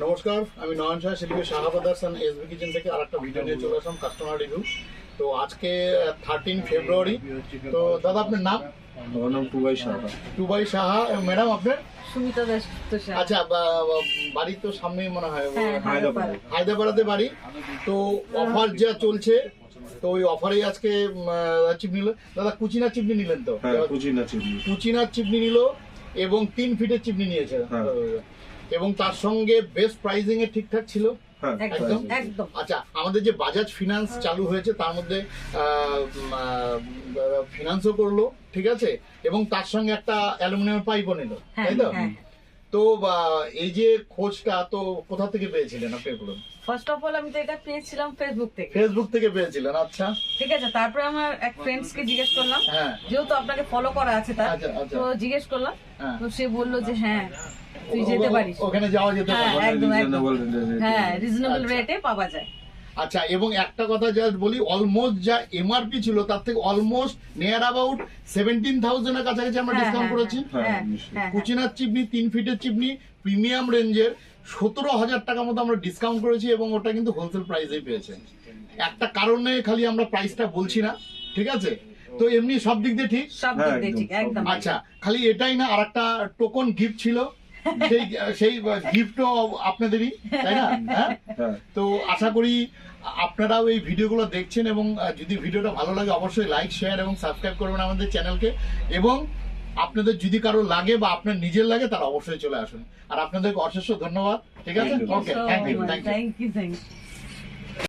নমস্কার, আমি Nayan Shah, Shilpi Shaha brothers and SB kitchen থেকে আরেকটা ভিডিও নিয়ে চলে আসলাম, কাস্টমার রিভিউ। তো আজকে 13 ফেব্রুয়ারি। তো দাদা আপনার নাম? আমার নাম টুবাই সাহা। টুবাই সাহা। ম্যাডাম আপনার? সুমিতা দাস। আচ্ছা, বাড়ি তো সামনেই মনে হয়, হায়দ্রাবাদ। হায়দ্রাবাদে বাড়ি। তো অফার যা চলছে, তো ওই অফারেই আজকে চিপনি নিল দাদা। কুচিনার চিপনি নিলেন তো? হ্যাঁ, কুচিনার চিপনি নিল এবং 3 ফিটের চিপনি নিয়েছে, এবং তার সঙ্গে বেস্ট প্রাইজিং এ ঠিকঠাক ছিল। একদম একদম। আচ্ছা, আমাদের যে বাজাজ ফিনান্স চালু হয়েছে তার মধ্যে ফিনান্সও করলো, ঠিক আছে, এবং তার সঙ্গে একটা অ্যালুমিনিয়াম পাইপও নিল, তাই তো? তো এই যে খোঁজটা তো কোথা থেকে পেয়েছিলেন আপনি? বলুন। ফার্স্ট অফ অল আমি তো এটা পেয়েছিলাম ফেসবুক থেকে। ফেসবুক থেকে পেয়েছিলেন? আচ্ছা, ঠিক আছে। তারপরে আমার এক ফ্রেন্ডস কে জিজ্ঞেস করলাম, হ্যাঁ, যেহেতু আপনাকে ফলো করা আছে তার, তো জিজ্ঞেস করলাম, তো সে বললো যে হ্যাঁ তুই যেতে পারিস, ওখানে যাওয়া যেতে পারে, একদম হ্যাঁ, রিজনেবল রেটে পাওয়া যায়। আচ্ছা, এবং একটা কথা জাস্ট বলি, অলমোস্ট যা এমআরপি ছিল তার থেকে অলমোস্ট নিয়ার অ্যাবাউট 17,000 এর কাছাকাছি আমরা ডিসকাউন্ট করেছি। কুচিনার চিপনি 3 ফিটের চিপনি প্রিমিয়াম রেঞ্জের 17,000 টাকা মতো আমরা ডিসকাউন্ট করেছি, এবং ওটা কিন্তু হোলসেল প্রাইসেই পেয়েছে। একটা কারণে খালি আমরা প্রাইসটা বলছি না, ঠিক আছে? তো এমনি সব দিক দিয়ে ঠিক, সব দিক দিয়ে ঠিক, একদম। আচ্ছা, খালি এটাই না, আর একটা টোকন গিফট ছিল, সেই গিফটও আপনাদেরই, তাই না? হ্যাঁ, তো আশা করি আপনারাও এই ভিডিওগুলো দেখছেন, এবং যদি ভিডিওটা ভালো লাগে অবশ্যই লাইক, শেয়ার এবং সাবস্ক্রাইব করবেন আমাদের চ্যানেলকে। এবং আপনাদের যদি কারো লাগে বা আপনার নিজের লাগে তারা অবশ্যই চলে আসুন। আর আপনাদেরকে অশেষ ধন্যবাদ, ঠিক আছে? Okay, thank you. Thank you.